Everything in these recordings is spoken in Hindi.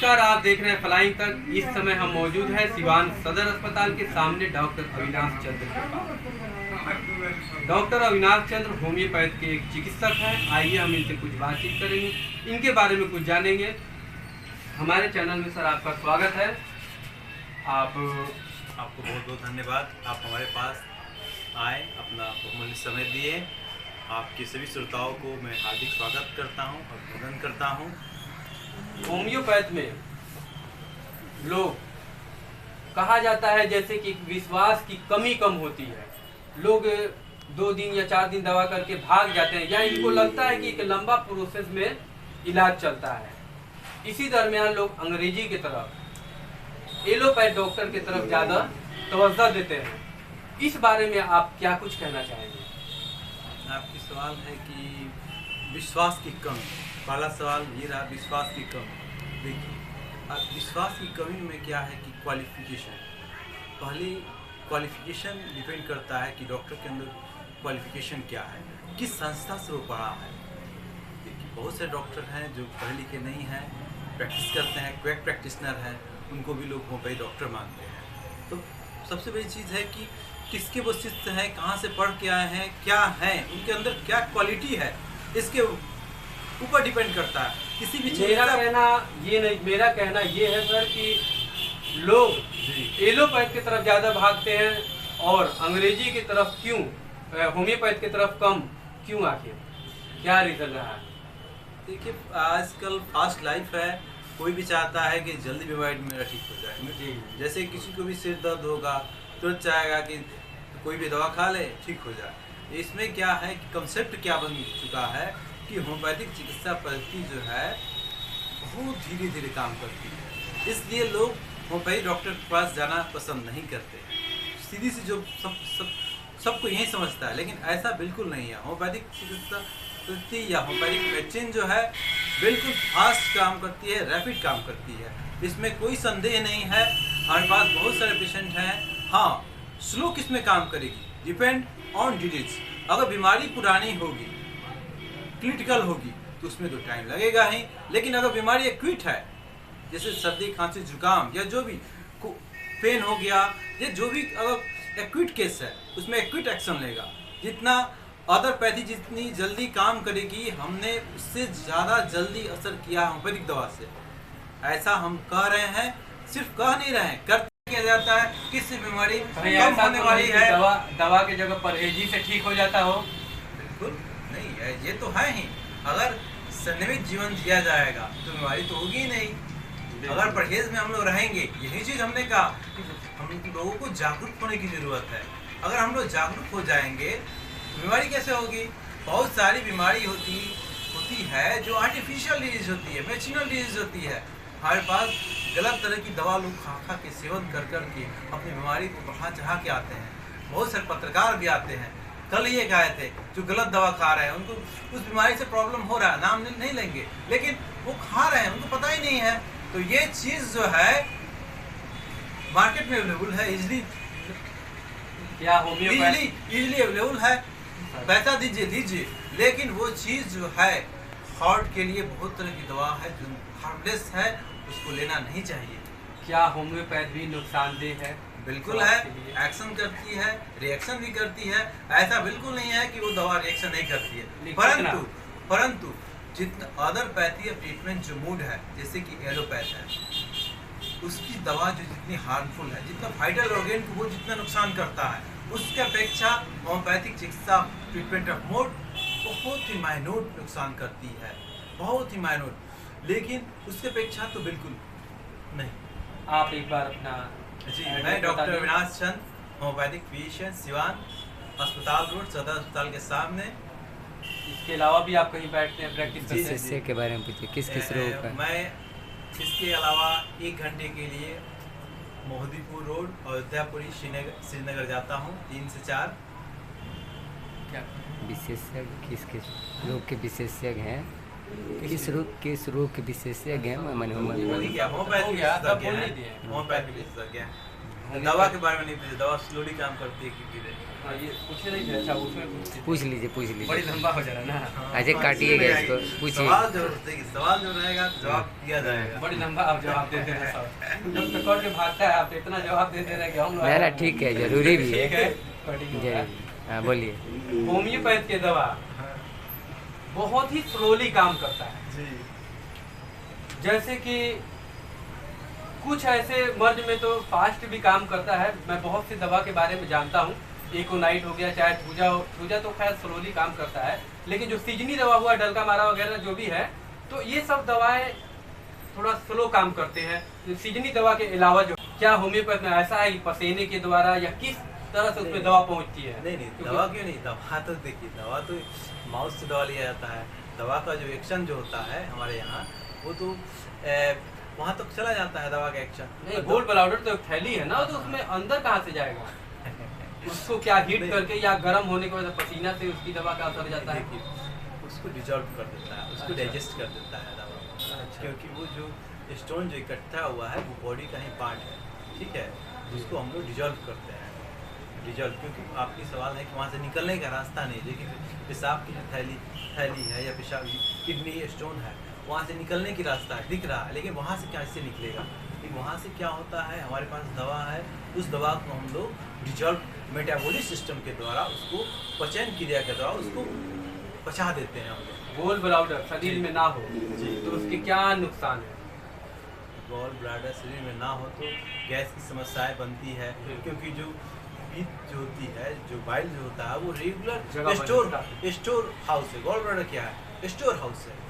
नमस्कार, आप देख रहे हैं फ्लाइंग तक। इस समय हम मौजूद हैं सिवान सदर अस्पताल के सामने डॉक्टर अविनाश चंद्र के पास। डॉक्टर अविनाश चंद्र होम्योपैथ के एक चिकित्सक हैं। आइए हम इनसे कुछ बातचीत करेंगे, इनके बारे में कुछ जानेंगे। हमारे चैनल में सर आपका स्वागत है। आपको बहुत बहुत धन्यवाद, आप हमारे पास आए, अपना बहुमूल्य समय दिए। आपके सभी श्रोताओं को मैं हार्दिक स्वागत करता हूं, अभिनंदन करता हूं। होम्योपैथ में लोग कहा जाता है जैसे कि विश्वास की कमी कम होती है। लोग 2 दिन या 4 दिन दवा करके भाग जाते हैं, या इनको लगता है कि एक लंबा प्रोसेस में इलाज चलता है। इसी दरमियान लोग अंग्रेजी की तरफ, एलोपैथ डॉक्टर की तरफ ज़्यादा तवज्जो देते हैं। इस बारे में आप क्या कुछ कहना चाहेंगे? आपकी सवाल है कि विश्वास की कमी। पहला सवाल ये रहा, विश्वास की कमी। देखिए, अब विश्वास की कमी में क्या है कि क्वालिफिकेशन, पहले क्वालिफिकेशन डिपेंड करता है कि डॉक्टर के अंदर क्वालिफिकेशन क्या है, किस संस्था से वो पढ़ा है। देखिए, बहुत से डॉक्टर हैं जो पढ़े लिखे नहीं हैं, प्रैक्टिस करते हैं, क्वैक प्रैक्टिशनर हैं, उनको भी लोग होम्योपैथी डॉक्टर मानते हैं। तो सबसे बड़ी चीज़ है कि किसके वो शिष्य हैं, कहाँ से पढ़ के आए हैं, क्या हैं, उनके अंदर क्या क्वालिटी है, इसके ऊपर डिपेंड करता है। किसी भी मेरा कहना ये है सर कि लोग एलोपैथ की तरफ ज़्यादा भागते हैं और अंग्रेजी की तरफ क्यों, होम्योपैथ की तरफ कम क्यों? आखिर क्या रीज़न रहा है? देखिए, आजकल फास्ट लाइफ है, कोई भी चाहता है कि जल्दी बीमारी मेरा ठीक हो जाए। जैसे किसी को भी सिर दर्द होगा, तुरंत चाहेगा कि कोई भी दवा खा ले, ठीक हो जाए। इसमें क्या है कि कंसेप्ट क्या बन चुका है कि होम्योपैथिक चिकित्सा पद्धति जो है बहुत धीरे धीरे काम करती है, इसलिए लोग होम्योपैथी डॉक्टर के पास जाना पसंद नहीं करते। सीधी सी जो सबको यही समझता है, लेकिन ऐसा बिल्कुल नहीं है। होम्योपैथिक चिकित्सा पद्धति या होम्योपैथिक मेडिसिन जो है बिल्कुल फास्ट काम करती है, रैपिड काम करती है, इसमें कोई संदेह नहीं है। हमारे पास बहुत सारे पेशेंट हैं। हाँ, स्लो किस में काम करेगी, डिपेंड ऑन डिजीज। अगर बीमारी पुरानी होगी, क्रिटिकल होगी, तो उसमें तो टाइम लगेगा ही। लेकिन अगर बीमारी एक्यूट है, जैसे सर्दी खांसी जुकाम या जो भी पेन हो गया, या जो भी अगर एक्यूट केस है, उसमें एक्यूट एक्शन लेगा। जितना अदर पैथी जितनी जल्दी काम करेगी, हमने उससे ज़्यादा जल्दी असर किया होम्योपैथिक दवा से। ऐसा हम कह रहे हैं, सिर्फ कह नहीं रहे हैं, कर किया जाता है। किसी बीमारी कम होने वाली है, दवा की जगह परहेजी से ठीक हो जाता हो? बिल्कुल नहीं है, ये तो है ही। अगर संयमित जीवन जिया जाएगा तो बीमारी तो होगी ही नहीं। अगर परहेज में हम लोग रहेंगे, यही चीज़ हमने कहा, हम लोगों को जागरूक होने की ज़रूरत है। अगर हम लोग जागरूक हो जाएंगे, बीमारी कैसे होगी? बहुत सारी बीमारी होती है जो आर्टिफिशियल डिजीज होती है, मेडिसिनल डिजीज होती है। हमारे पास गलत तरह की दवा लोग खा के सेवन कर के अपनी बीमारी को बढ़ा चढ़ा के आते हैं। बहुत सारे पत्रकार भी आते हैं, कल ही एक आए थे जो गलत दवा खा रहे हैं, उनको उस बीमारी से प्रॉब्लम हो रहा है, नाम नहीं लेंगे, लेकिन वो खा रहे हैं, उनको पता ही नहीं है। तो ये चीज़ जो है मार्केट में अवेलेबल है, इजीली अवेलेबल है, पैसा दीजिए। लेकिन वो चीज़ जो है हार्ट के लिए बहुत तरह की दवा है जो हार्मलेस है, उसको लेना नहीं चाहिए। क्या होम्योपैथ भी नुकसानदेह है? बिल्कुल है, एक्शन करती है, रिएक्शन भी करती है। ऐसा बिल्कुल नहीं है कि वो दवा रिएक्शन नहीं करती है। परंतु जितना अदर पैथी या ट्रीटमेंट जो मूड है, जैसे कि एलोपैथ है, उसकी दवा जो जितनी हार्मफुल है, जितना वाइटल ऑर्गन को वो जितना नुकसान करता है, उसके अपेक्षा होम्योपैथिक चिकित्सा ट्रीटमेंट ऑफ मोड बहुत ही माइन्यूट नुकसान करती है, बहुत ही माइन्यूट। लेकिन उसके अपेक्षा तो बिल्कुल नहीं। आप एक बार अपना जी, मैं डॉक्टर अविनाश चंद्र, होम्योपैथिक फिजिशियन, सिवान अस्पताल रोड, सदर अस्पताल के सामने। इसके अलावा भी आप कहीं बैठते हैं, प्रैक्टिस करते हैं? विशेषज्ञ के बारे में पूछिए, किस रोग का? मैं इसके अलावा 1 घंटे के लिए मोहदीपुर रोड, अयोध्यापुरी, श्रीनगर जाता हूँ 3 से 4। क्या विशेषज्ञ किस रोग के विशेषज्ञ हैं? किस रोग के विशेषज्ञ हैं? होम्योपैथी विशेषज्ञ हैं। दवा के बारे में नहीं पूछे, दवा स्लोली काम करती है कि धीरे। हाँ, ये पूछे नहीं थे। अच्छा उसमें पूछ लीजिए बड़ी लंबा हो जा रहा है ना। अजय काटिएगा इसको, पूछिए। सवाल जो सवाल जो रहेगा जवाब दिया जाएगा। बड़ी लंबा आप जवाब देते हैं सब। जब तक कट के भागता है आप तो इतना जवाब देते रहे कि हम ना ना ठीक है, जरूरी भी है। ठीक है, कटिंग जी होगा। हाँ बोलिए। होम्योपैथ के दवा बहुत ही स्लोली काम करता है। जी जैसे कि कुछ ऐसे मर्ज में तो फास्ट भी काम करता है। मैं बहुत सी दवा के बारे में जानता हूँ। एकोनाइट हो गया, चाहे थूजा हो, थूजा तो खैर स्लोली काम करता है, लेकिन जो सीजनी दवा हुआ, डलका मारा वगैरह जो भी है, तो ये सब दवाएं थोड़ा स्लो काम करते हैं। सीजनी दवा के अलावा जो क्या होम्योपैथ में ऐसा है कि पसीने के द्वारा या किस तरह से उसमें दवा पहुंचती है? नहीं दवा क्यों नहीं, दवा तो देखिए, दवा तो माउथ से दवा लिया जाता है। दवा का जो एक्शन जो होता है हमारे यहाँ, वो तो वहाँ तक चला जाता है दवा का एक्शन। नहीं, गोल ब्लैडर तो एक थैली है ना, तो उसमें अंदर कहाँ से जाएगा? उसको क्या हीट करके या गर्म होने की वजह से पसीना से उसकी दवा का असर जाता है? देखिए, उसको डिजॉल्व कर देता है, उसको अच्छा। डाइजेस्ट कर देता है दवा। अच्छा। क्योंकि वो जो स्टोन जो इकट्ठा हुआ है वो बॉडी का ही पार्ट है, ठीक है, उसको हम लोग डिजॉल्व करते हैं। डिजॉल्व, क्योंकि आपकी सवाल है कि वहाँ से निकलने का रास्ता नहीं, लेकिन पेशाब की जो थैली है या पेशाब किडनी स्टोन है, वहाँ से निकलने की रास्ता है, दिख रहा है, लेकिन वहाँ से कैसे निकलेगा? लेकिन वहाँ से क्या होता है, हमारे पास दवा है, उस दवा को हम लोग डिजॉल्व मेटाबॉलिक सिस्टम के द्वारा, उसको पचन क्रिया के द्वारा उसको पचा देते हैं हम लोग। गोल ब्लैडर शरीर में ना हो जी। तो उसके क्या नुकसान है? गॉल ब्लैडर शरीर में ना हो तो गैस की समस्याएं बनती है, क्योंकि जो पित्त जो होती है, जो बाइल जो होता है, वो रेगुलर जगह स्टोर हाउस है। गॉल ब्लैडर क्या है? स्टोर हाउस है।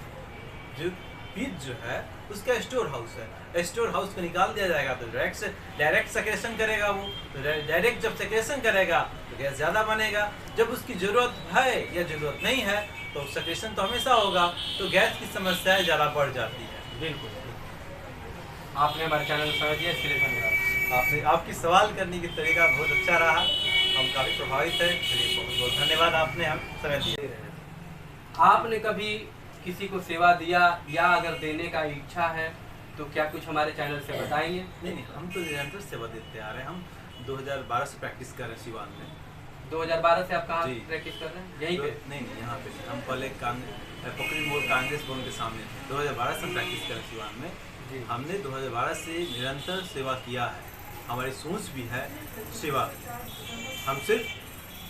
जो पित्त जो है उसका स्टोर हाउस है। स्टोर हाउस को निकाल दिया जाएगा तो डायरेक्ट सेक्रेशन करेगा वो, तो डायरेक्ट जब सेक्रेशन करेगा तो गैस ज़्यादा बनेगा। जब उसकी ज़रूरत है या ज़रूरत नहीं है तो सेक्रेशन तो हमेशा होगा, तो गैस की समस्याएं ज़्यादा बढ़ जाती है। बिल्कुल। आपने हमारे चैनल को समझ दिया, इसके लिए धन्यवाद। आपकी सवाल करने की तरीका बहुत अच्छा रहा, हम काफ़ी प्रभावित हैं। चलिए, बहुत बहुत धन्यवाद, आपने हम समय दिए। आपने कभी किसी को सेवा दिया या अगर देने का इच्छा है तो क्या कुछ हमारे चैनल से बताएंगे? नहीं, हम तो निरंतर सेवा देते आ रहे हैं। हम 2012 से प्रैक्टिस कर रहे हैं सिवान में। 2012 से आप कहाँ जी। प्रैक्टिस कर रहे हैं? यहीं पे? नहीं, यहाँ पे नहीं। हम पहले पकड़ी मोड़ कांग्रेस भवन के सामने थे। 2012 से हम प्रैक्टिस कर रहे हैं सिवान में। जी। हमने 2012 से निरंतर सेवा किया है। हमारी सोच भी है सेवा की। हम सिर्फ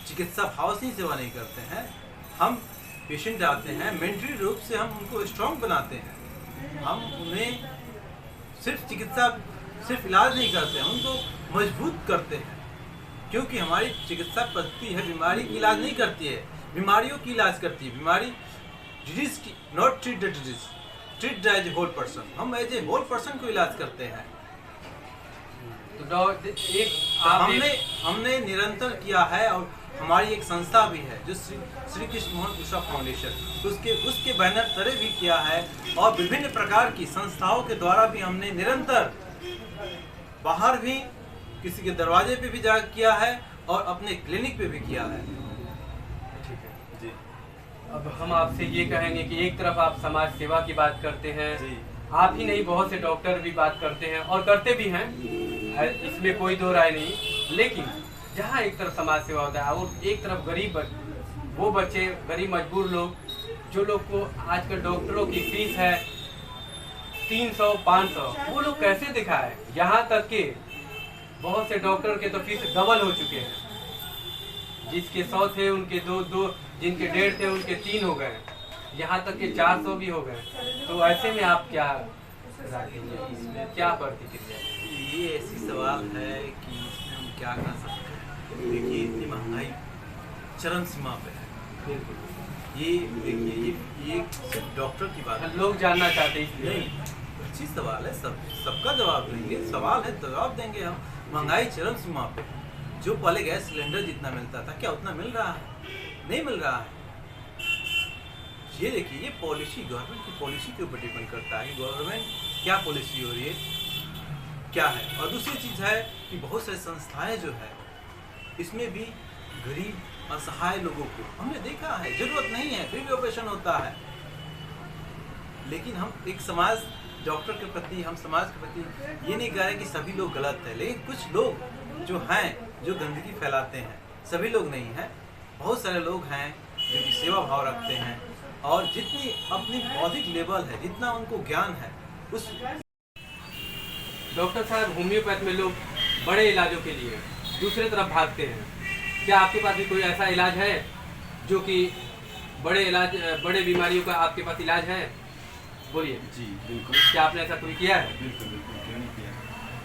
चिकित्सा भाव से ही सेवा नहीं करते हैं। हम पेशेंट आते हैं, मेंटली रूप से हम उनको स्ट्रॉन्ग बनाते हैं। हम उन्हें सिर्फ इलाज नहीं करते हैं, उनको मजबूत करते हैं। क्योंकि हमारी चिकित्सा पद्धति है, बीमारी की इलाज नहीं करती है, बीमारियों की इलाज करती है। बीमारी डिजीज की, not treat the disease, treat as a whole person. हम एज ए होल पर्सन को इलाज करते हैं। तो हमने निरंतर किया है, और हमारी एक संस्था भी है जो श्री कृष्ण मोहन उषा फाउंडेशन, उसके बैनर तले भी किया है, और विभिन्न प्रकार की संस्थाओं के द्वारा भी हमने निरंतर बाहर भी किसी के दरवाजे पे भी जा किया है और अपने क्लिनिक पे भी किया है। ठीक है जी। अब हम आपसे ये कहेंगे कि एक तरफ आप समाज सेवा की बात करते हैं, जी। आप ही नहीं बहुत से डॉक्टर भी बात करते हैं और करते भी हैं, इसमें कोई दो राय नहीं। लेकिन जहाँ एक तरफ समाज सेवा होता है और एक तरफ गरीब वो बच्चे, गरीब मजबूर लोग, जो लोग को आजकल डॉक्टरों की फीस है 300-500, वो लोग कैसे दिखाए? यहाँ तक कि बहुत से डॉक्टर के तो फीस डबल हो चुके हैं। जिसके 100 थे उनके दो, जिनके 150 थे उनके 3 हो गए, यहाँ तक कि 400 भी हो गए। तो ऐसे में आप क्या रखेंगे, इसमें क्या प्रतिक्रिया? ये ऐसी सवाल है कि इसमें हम क्या कर सकते हैं। देखिए, इतनी महंगाई चरम सीमा पे है। ये देखिए, ये सिर्फ डॉक्टर की बात है। लोग जानना चाहते हैं इसलिए। नहीं, अच्छी सवाल है, सबका जवाब देंगे। सवाल है तो जवाब देंगे हम। महंगाई चरम सीमा पे, जो पहले गैस सिलेंडर जितना मिलता था, क्या उतना मिल रहा है? नहीं मिल रहा है। ये देखिए, ये पॉलिसी, गवर्नमेंट की पॉलिसी के ऊपर डिपेंड करता है कि गवर्नमेंट क्या पॉलिसी हो रही है, क्या है। और दूसरी चीज़ है कि बहुत सारी संस्थाएं जो है, इसमें भी गरीब असहाय लोगों को हमने देखा है, जरूरत नहीं है, फिर भी ऑपरेशन होता है। लेकिन हम एक समाज डॉक्टर के प्रति, हम समाज के प्रति ये नहीं कह रहे कि सभी लोग गलत है, लेकिन कुछ लोग जो हैं जो गंदगी फैलाते हैं, सभी लोग नहीं हैं, बहुत सारे लोग हैं जो कि सेवा भाव रखते हैं और जितनी अपनी बौद्धिक लेवल है, जितना उनको ज्ञान है उस। डॉक्टर साहब, होम्योपैथ में लोग बड़े इलाजों के लिए दूसरे तरफ भागते हैं, क्या आपके पास भी कोई ऐसा इलाज है जो कि बड़े बीमारियों का आपके पास इलाज है? बोलिए। जी बिल्कुल। क्या आपने ऐसा कोई किया है? बिल्कुल बिल्कुल, क्यों नहीं किया।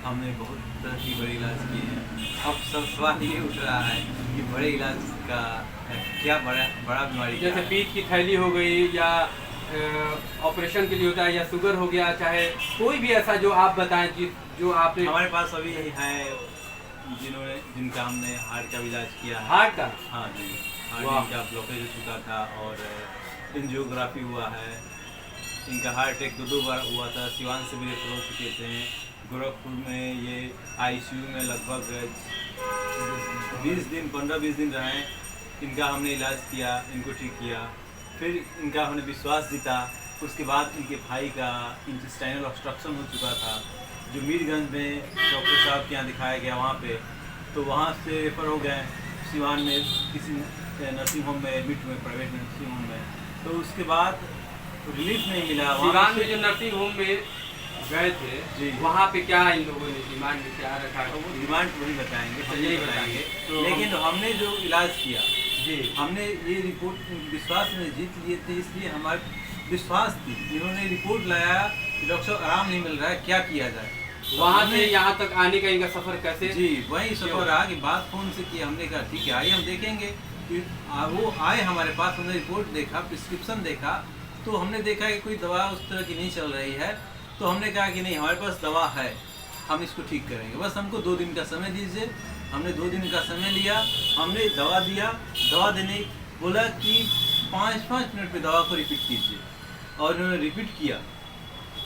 हमने बहुत तरह की बड़े इलाज किए हैं। अब सब सवाल ये उठ रहा है कि बड़े इलाज का क्या बड़ा बीमारी क्या जैसे है? पीठ की थैली हो गई या ऑपरेशन के लिए होता है, या शुगर हो गया, चाहे कोई भी ऐसा जो आप बताएं जो आपने। हमारे पास अभी है जिनका हमने हार्ट का इलाज किया है। हार्ट का? हाँ जी, वाह। हार्ट का ब्लॉकेज हो चुका था और एंजियोग्राफी हुआ है। इनका हार्ट अटैक 2 बार हुआ था, सिवान से भी रेफर हो चुके थे। गोरखपुर में ये आईसीयू में लगभग 15-20 दिन रहे। इनका हमने इलाज किया, इनको ठीक किया, फिर इनका हमने विश्वास जीता। उसके बाद इनके भाई का इंटेस्टाइनल ऑब्स्ट्रक्शन हो चुका था, जो मीरगंज में डॉक्टर साहब के यहाँ दिखाया गया वहाँ पे, तो वहाँ से रेफर हो गए सिवान में किसी नर्सिंग होम में एडमिट हुए, प्राइवेट नर्सिंग होम में। तो उसके बाद रिलीफ नहीं मिला। सिवान में जो नर्सिंग होम में गए थे जी, वहाँ पे क्या इन लोगों ने डिमांड में क्या रखा? वो डिमांड वही बताएंगे, अच्छा, यही यही बताएंगे। तो लेकिन हमने जो इलाज किया, जी, हमने ये रिपोर्ट विश्वास में जीत लिए थे, इसलिए हमारे विश्वास थी। इन्होंने रिपोर्ट लाया कि डॉक्टर साहब आराम नहीं मिल रहा है, क्या किया जाए। वहाँ से यहाँ तक आने का इनका सफर कैसे? जी, वही सफर रहा कि बात फोन से की। हमने कहा ठीक है, आइए हम देखेंगे। वो आए हमारे पास, हमने रिपोर्ट देखा, प्रिस्क्रिप्शन देखा, तो हमने देखा कि कोई दवा उस तरह की नहीं चल रही है। तो हमने कहा कि नहीं, हमारे पास दवा है, हम इसको ठीक करेंगे, बस हमको 2 दिन का समय दीजिए। हमने 2 दिन का समय लिया, हमने दवा दिया। दवा देने बोला कि 5-5 मिनट में दवा को रिपीट कीजिए, और उन्होंने रिपीट किया।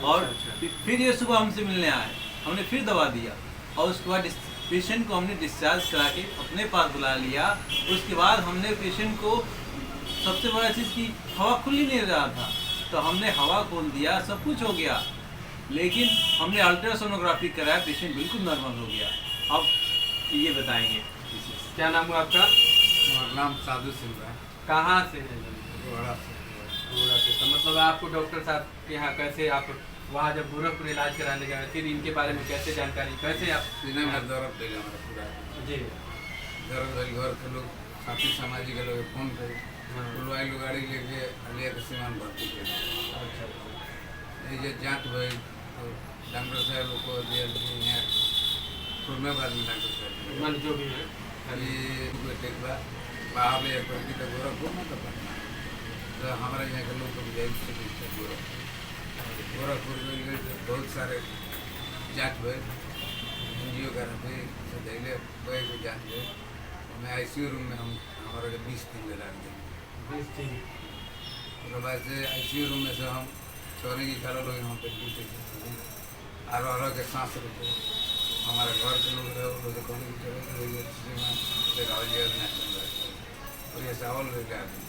और अच्छा। फिर ये सुबह हमसे मिलने आए, हमने फिर दवा दिया, और उसके बाद पेशेंट को हमने डिस्चार्ज करा के अपने पास बुला लिया। उसके बाद हमने पेशेंट को, सबसे बड़ा चीज़ की हवा खुल ही नहीं रहा था, तो हमने हवा खोल दिया, सब कुछ हो गया। लेकिन हमने अल्ट्रासोनोग्राफी कराया, पेशेंट बिल्कुल नॉर्मल हो गया। अब ये बताएंगे। क्या नाम हुआ आपका? हमारा नाम साधु सिंह है, कहाँ से है? गोड़ा से। गोरखपुर से। तो मतलब आपको डॉक्टर साहब के यहाँ कैसे, आप वहाँ जब गोरखपुर इलाज कराने गए, फिर इनके बारे में कैसे जानकारी, कैसे आप? सीने में दर्द पहले हमारा पूरा जी, दर्द भइल। घर के लोग, साथी समाजी के लोग फोन करे, हाँ। बुलवाई लोग गाड़ी लेके के सीमान भर्ती के अच्छा, ये जो जांच भइल, तो डॉक्टर साहब लोग को दिया यहाँ खुरनाबाद में डॉक्टर साहब मन जो भी है। ये टेक बा बाहर ले करके तो गोरखपुर में तो पटना, तो हमारे यहाँ के लोग को जाए से गोरखपुर में गए तो बहुत सारे जांच भइल, एंजियोग्राफी से धैले कोई को जांच भइल। मैं आईसीयू रूम में हमारा 20 दिन लगा दिए। उसके बाद से आईसीयू रूम में से हम सोने की कारण लोग यहाँ पे ड्यूटी आरो आरो के सांस रुके। हमारे घर के लोग रहे, वो लोग कहने की चलो गाँव जी नहीं चल रहा है, और ये चावल लेके आ गए,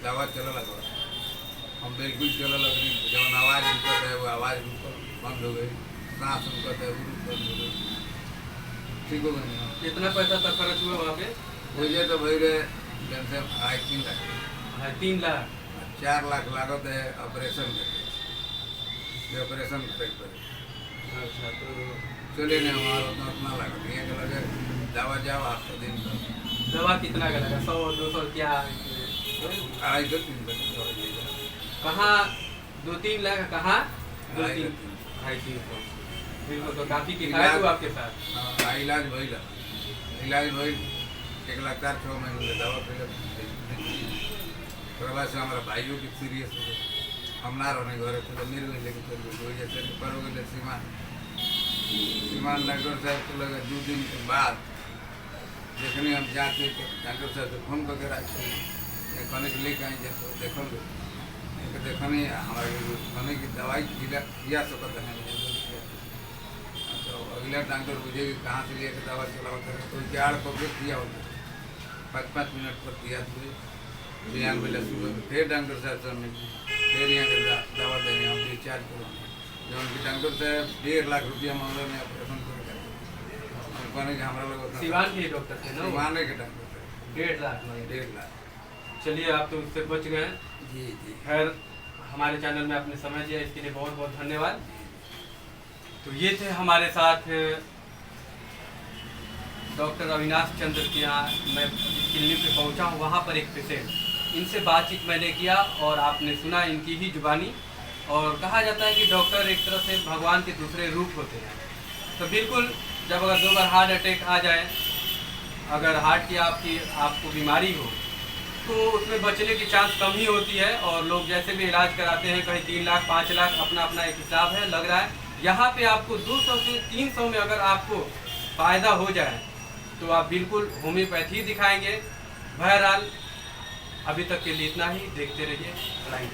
दवा चला लगा, हम बिल्कुल चला लग रही। जब आवाज़ उनको है, वो आवाज़ उनको बंद हो गई, सांस उनको है वो बंद हो गई, ठीक हो गई। कितना पैसा तक खर्च हुआ वहाँ पे? मुझे तो भाई रहे कम से कम 3 लाख, 3 लाख। 4 लाख लागत है ऑपरेशन के, ये ऑपरेशन करे पड़े। अच्छा, तो चलिए नहीं, हमारा उतना लागत ये के लगे दवा जाओ 8 दिन का, दवा कितना का लगा? 100-200 क्या? 2.5-3 दवा जाएगा। कहाँ 2-3 लाख? कहाँ 2.5-3 2-300? बिल्कुल, तो काफ़ी किफायत हुआ आपके साथ। हाँ, इलाज भइल 1,04,6 महीने दवा पहले। फिर बाद से हमारा भाइयों की सीरियस हो गई, हम ना रहने घर थे तो मेरे को लेके चल गए, जैसे पर हो गए सीमान डॉक्टर साहब को लगे 2 दिन के बाद देखने हम जाते तो डॉक्टर साहब से फोन करके रखे कहने के लेके आई जाते देखो देखने हमारे कहने की दवाई दिया सकते हैं। तो अगला डॉक्टर मुझे भी कहाँ से लेकर दवा चलाओ करे, तो 4 पब्लिक दिया होता 5-5 मिनट पर दिया थे। बयान मिला सुबह में फिर डॉक्टर साहब से मिले, फिर यहाँ के दवा देने हम रिचार्ज करो, जो उनके डॉक्टर साहब 1.5 लाख रुपया मामले में ऑपरेशन कर कहने कि हमारा लोग सिवान के डॉक्टर थे ना? मारने के डॉक्टर साहब 1.5 लाख मांगे। 1.5 लाख। चलिए आप तो उससे बच गए। जी जी। खैर हमारे चैनल में आपने समय दिया इसके लिए बहुत बहुत धन्यवाद। तो ये थे हमारे साथ डॉक्टर अविनाश चंद्र के यहाँ। मैं जिस क्लिनिक पे पहुँचा हूँ वहाँ पर एक पेशेंट, इनसे बातचीत मैंने किया और आपने सुना इनकी ही जुबानी। और कहा जाता है कि डॉक्टर एक तरह से भगवान के दूसरे रूप होते हैं। तो बिल्कुल जब अगर 2 बार हार्ट अटैक आ जाए, अगर हार्ट की आपको बीमारी हो तो उसमें बचने की चांस कम ही होती है। और लोग जैसे भी इलाज कराते हैं, कहीं 3 लाख 5 लाख अपना अपना एक हिसाब है लग रहा है। यहाँ पे आपको 200 से 300 में अगर आपको फ़ायदा हो जाए तो आप बिल्कुल होम्योपैथी दिखाएंगे। बहरहाल अभी तक के लिए इतना ही। देखते रहिए लाइन।